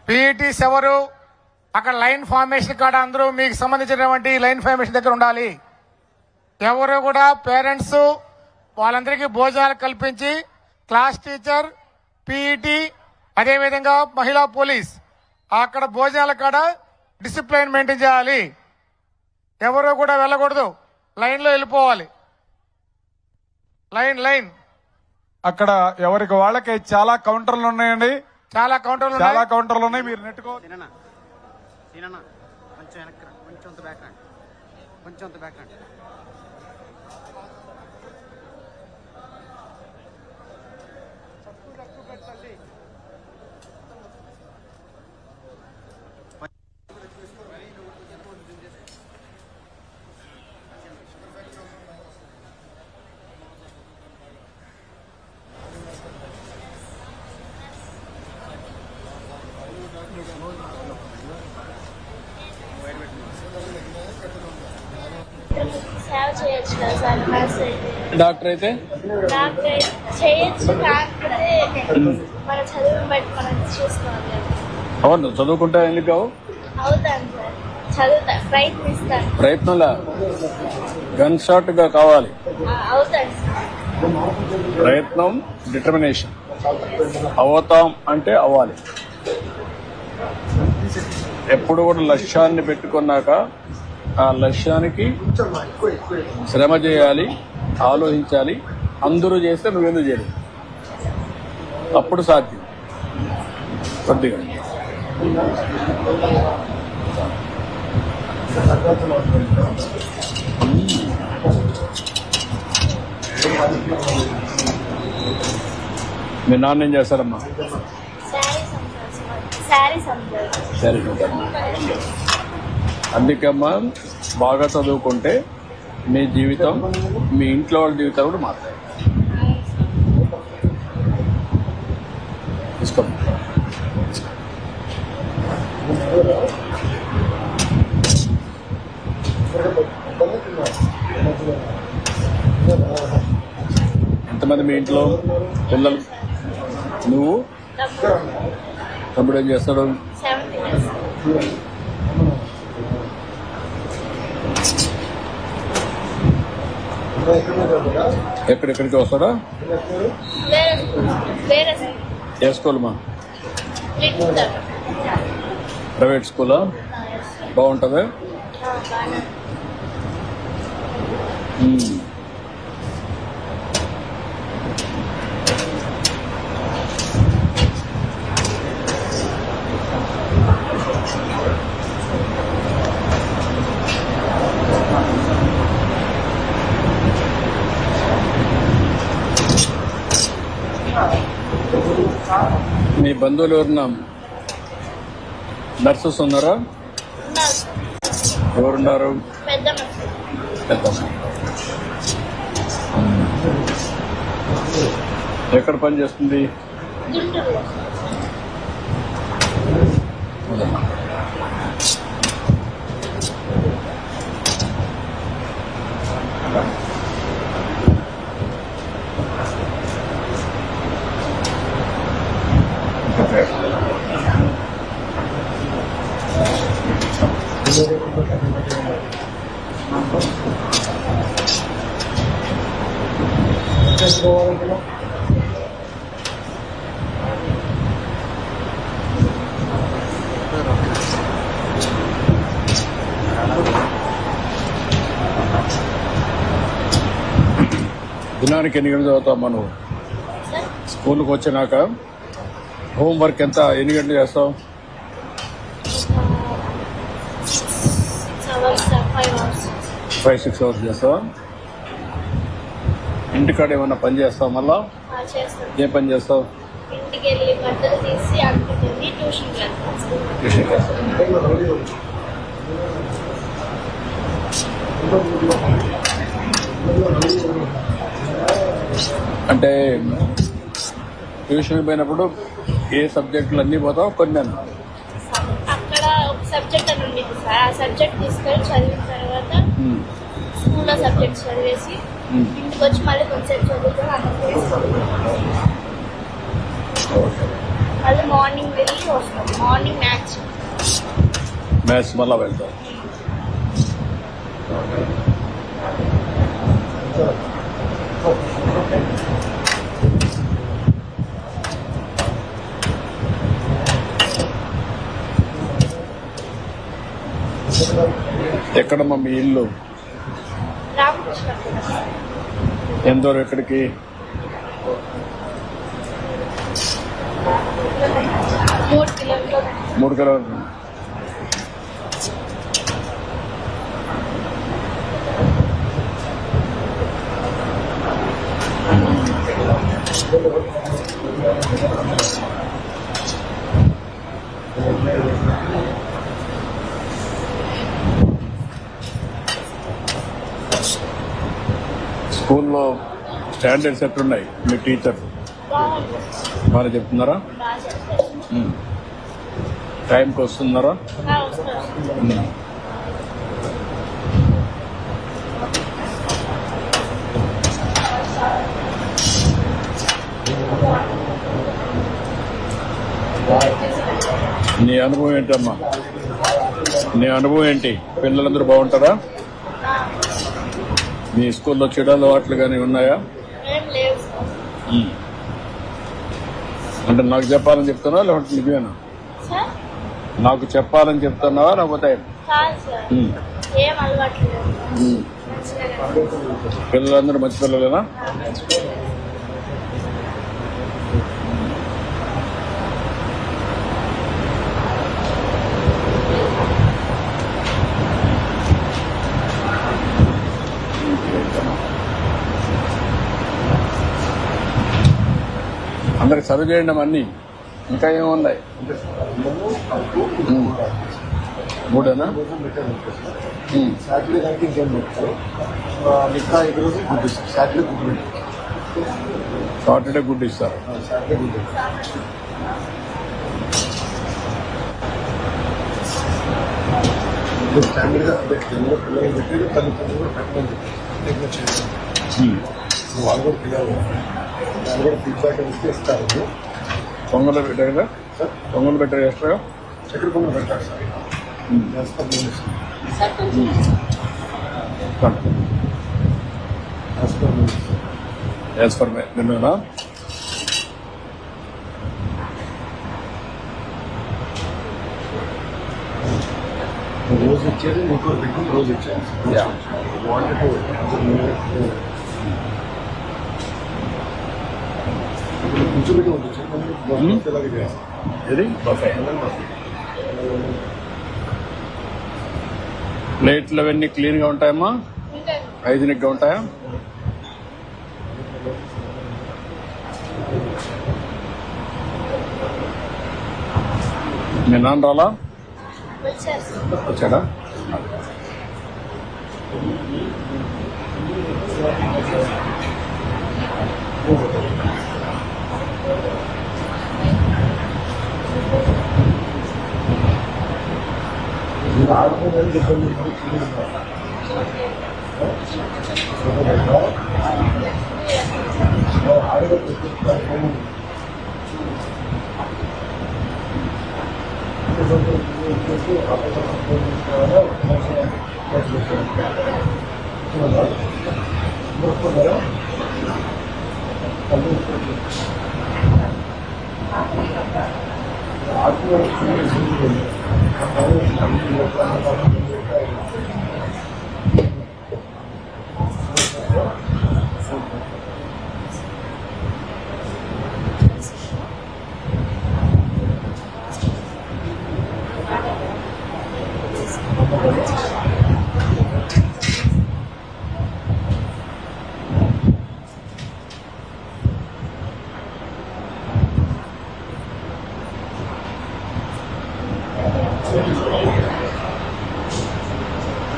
PETs ఎవరు అక్కడ line formation కాడ అందరూ మీకు సంబంధించినటువంటి లైన్ ఫార్మేషన్ దగ్గర ఉండాలి. ఎవరు కూడా పేరెంట్స్ వాళ్ళందరికీ భోజనాలు కల్పించి క్లాస్ టీచర్, పీఈటీ, అదేవిధంగా మహిళా పోలీస్ అక్కడ భోజనాల కాడ డిసిప్లైన్ మెయింటైన్ చేయాలి. ఎవరు కూడా వెళ్ళకూడదు, లైన్లో వెళ్ళిపోవాలి. లైన్ అక్కడ ఎవరికి వాళ్ళకి చాలా కౌంటర్లు ఉన్నాయండి. చాలా కౌంటర్లు ఉన్నాయి. మీరు నెట్టుకో. కొంచెం బ్యాక్ సేవ చేయొచ్చు కదా సార్. నర్స్ అయితే డాక్టర్ అయితే చేయొచ్చు, కాకపోతే మన చదువుని బట్టి మనం చూసుకోవాలి కదా. అవును, చదువుకుంటా ఎందుకు కావు? అవుతాను సార్, చదువుతా, ప్రయత్నిస్తాను. ప్రయత్నంలా గన్ షాట్ గా కావాలి. అవుతాను సార్. ప్రయత్నం, డిటర్మినేషన్. అవుతాం అంటే అవ్వాలి. ఎప్పుడు కూడా లక్ష్యాన్ని పెట్టుకున్నాక ఆ లక్ష్యానికి శ్రమ చేయాలి, ఆలోచించాలి. అందరూ చేస్తే నువ్వెందుకు చేయలేదు? అప్పుడు సాధ్యం. కొద్దిగా మీ నాన్న ఏం చేస్తారమ్మా? సరే, అందుకమ్మా బాగా చదువుకుంటే మీ జీవితం, మీ ఇంట్లో వాళ్ళ జీవితం కూడా మారుతాయి. తీసుకోండి. ఎంతమంది మీ ఇంట్లో పిల్లలు? నువ్వు? తమ్ముడు ఏం చేస్తాడు? ఎక్కడెక్కడికి వస్తాడా? ఏ స్కూల్ మా? ప్రైవేట్ స్కూలా? బాగుంటుందా? మీ బంధువులు ఎవరున్నా నర్సెస్ ఉన్నారా? ఎవరున్నారు? ఎక్కడ పని చేస్తుంది? దినానికి ఎన్ని గంటలు చదువుతావు మనం? స్కూల్కి వచ్చినాక హోంవర్క్ ఎంత, ఎన్ని గంటలు చేస్తావు? 5-6 అవర్స్ చేస్తావా? ఇంటికాడ ఏమన్నా పని చేస్తావు? మళ్ళా ఏ పని చేస్తావు? ఇంటికి వెళ్ళి బట్టలు తీసి అంటుకెళ్ళి ట్యూషన్ అంటే ట్యూషన్ పోయినప్పుడు ఏ సబ్జెక్టులు అన్నీ పోతావు? కొన్ని అక్కడ ఒక సబ్జెక్ట్ అని ఉండేది సార్, ఆ సబ్జెక్ట్ తీసుకొని చదివిన తర్వాత స్కూల్లో సబ్జెక్ట్ చదివేసి ఇంటికి వచ్చి మళ్ళీ కొంచెం చదువుకొని అక్కడ మార్నింగ్ వెళ్ళి వస్తాం. Morning match. మ్యాథ్స్ మళ్ళా వెళ్తాం. ఎక్కడమ్మా మీ ఇల్లు? రామకృష్ణ ఎంత దూరం ఎక్కడికి? 3 కిలోమీటర్లు. 3 కిలోమీటర్లు. స్కూల్లో స్టాండర్డ్స్ ఎట్లున్నాయి? మీ టీచర్ బాగుంది. బాగా చెప్తున్నారా? బాగా చేస్తారు. టైంకి వస్తున్నారా? వస్తారు. నీ అనుభవం ఏంటమ్మా? నీ అనుభవం ఏంటి? పిల్లలందరూ బాగుంటారా? మీ స్కూల్లో చెడు అలవాట్లు కానీ ఉన్నాయా? ఏం లేవు సార్. అంటే నాకు చెప్పాలని చెప్తున్నావా లేకపోతే నిజమేనా? సార్ నాకు చెప్పాలని చెప్తున్నావా లేకపోతే? కాదు సార్, ఏం అలవాట్లు లేవు. పిల్లలందరూ మంచి పిల్లలేనా? అందరికి చదువు చేయండి అన్నీ. ఇంకా ఏమున్నాయి? 3 సాటర్డే దానికి ఇంకేం పెట్టారు. మిగతా 5 రోజులు గుడ్ ఇస్తారు. సాటర్డే గుడ్ పెట్టారు. సాటర్డే గుడ్ ఇస్తారు. సాటర్డే గుడ్ స్టాండర్డ్గా పిల్లలు పెట్టి తల్లిదండ్రులు కూడా పెట్టమని చెప్పి వాళ్ళు కూడా పిల్లలు వాళ్ళు కూడా ఫీడ్బ్యాక్ ఇస్తే ఇస్తారు. పొంగలు పెట్టారు కదా? సార్ పొంగలు పెట్టారు ఎక్స్ట్రాగా? చక్కెర పొంగలు పెట్టారు సార్. చేస్తాం యాజ్ ఫర్ నిన్న రోజు ఇచ్చేది మీకు పెట్టి రోజు ఇచ్చేది. కూర్చోబెట్టి ఉంటుంది ఇలాగే చేస్తాం. ఇది బఫే. ప్లేట్లు అవన్నీ క్లీన్ గా ఉంటాయమ్మా? ఉంటాయి. హైజీనిక్ గా ఉంటాయా? మీ నాన్న రాలా? వచ్చారు సార్. వచ్చాడా? ఆడుకోవడానికి చెప్పండి.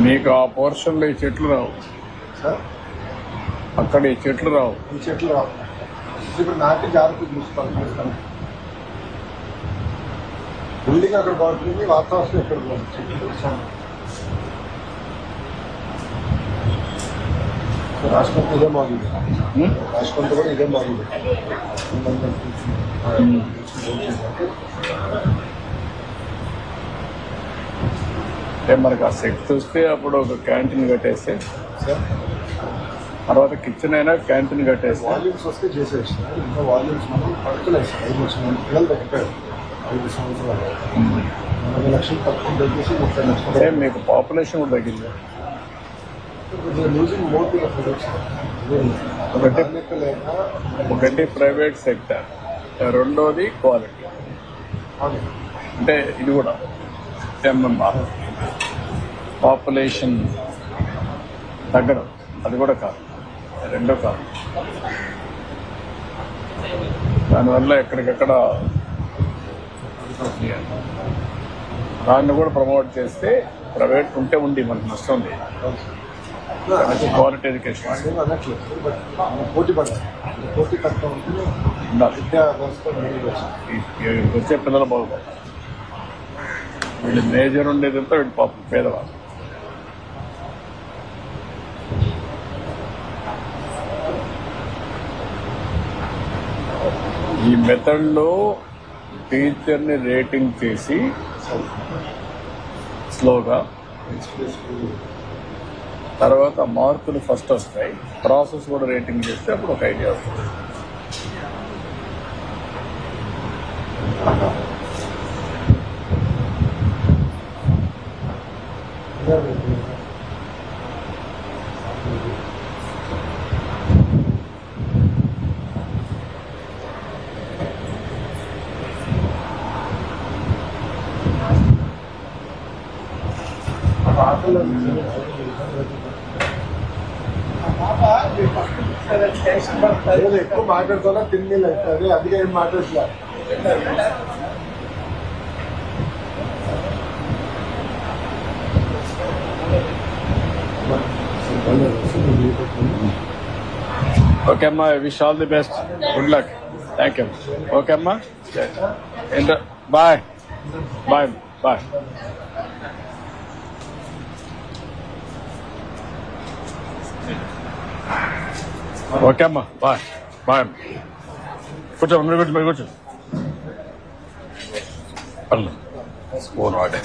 మీకు ఆ పోర్షన్ లో ఈ చెట్లు రావు సార్. అక్కడ ఈ చెట్లు రావు. ఈ చెట్లు రావు. ఇప్పుడు నాటి జాగ్రత్త చూసుకోవాలి. బిల్డింగ్ అక్కడ బాగుంటుంది, వాతావరణం ఎక్కడ బాగుంటుంది. రాష్ట్రంతో ఇదే మోడల్ ఉమ్? రాష్ట్రంతో కూడా ఇదే మోడల్ అంటే మనకు ఆ శక్తి వస్తే అప్పుడు ఒక క్యాంటీన్ కట్టేస్తే సార్ తర్వాత కిచెన్ అయినా క్యాంటీన్ కట్టేస్తే వాల్యూమ్స్ వస్తే చేసేసి ఇంకా వాల్యూమ్స్ మనం పడుతున్నాయి సార్ 5 లక్షల మంది పిల్లలు తగ్గిపోయారు 5 సంవత్సరాలు 40 లక్షలు తక్కువ తగ్గేసి 30 లక్షలు అంటే మీకు పాపులేషన్ కూడా తగ్గింది. Losing more to the products లేక ఒకటి ప్రైవేట్ సెక్టర్, రెండోది క్వాలిటీ. అంటే ఇది కూడా ఎంఎంఆర్ పాపులేషన్ తగ్గడం అది కూడా కాదు, రెండో కాదు. దానివల్ల ఎక్కడికక్కడ దాన్ని కూడా ప్రమోట్ చేస్తే ప్రైవేట్ ఉంటే ఉంది మనకు నష్టం ఉంది. క్వాలిటీ ఎడ్యుకేషన్ ఏం అనట్లేదు బట్ పోటీ పడాలి పోటీ తక్కువ ఉంటుంది ఉండాలి. విద్యా వ్యవస్థ మెరుగు వచ్చే పిల్లలు బాగుపడతారు. వీళ్ళు మేజర్ ఉండేదంతా వీళ్ళు పాపం పేదవాళ్ళు. ఈ మెథడ్లో టీచర్ని రేటింగ్ చేసి స్లోగా తర్వాత మార్కులు ఫస్ట్ వస్తాయి, ప్రాసెస్ కూడా రేటింగ్ చేస్తే అప్పుడు ఒక ఐడియా వస్తుంది. ఎక్కువ మాట్లాడుతున్నా తిండి అవుతుంది అందుకే ఏం మాట్లాడట్లా ఓకే అమ్మా, wish all the best, good luck, thank you. Okay అమ్మా, బాయ్ బాయ్ బాయ్. ఓకే అమ్మా, బాయ్ బాయ్. కూర్చో, మీరు కూర్చో, మీరు కూర్చో. పర్లేదు, ఫోన్ వాడే.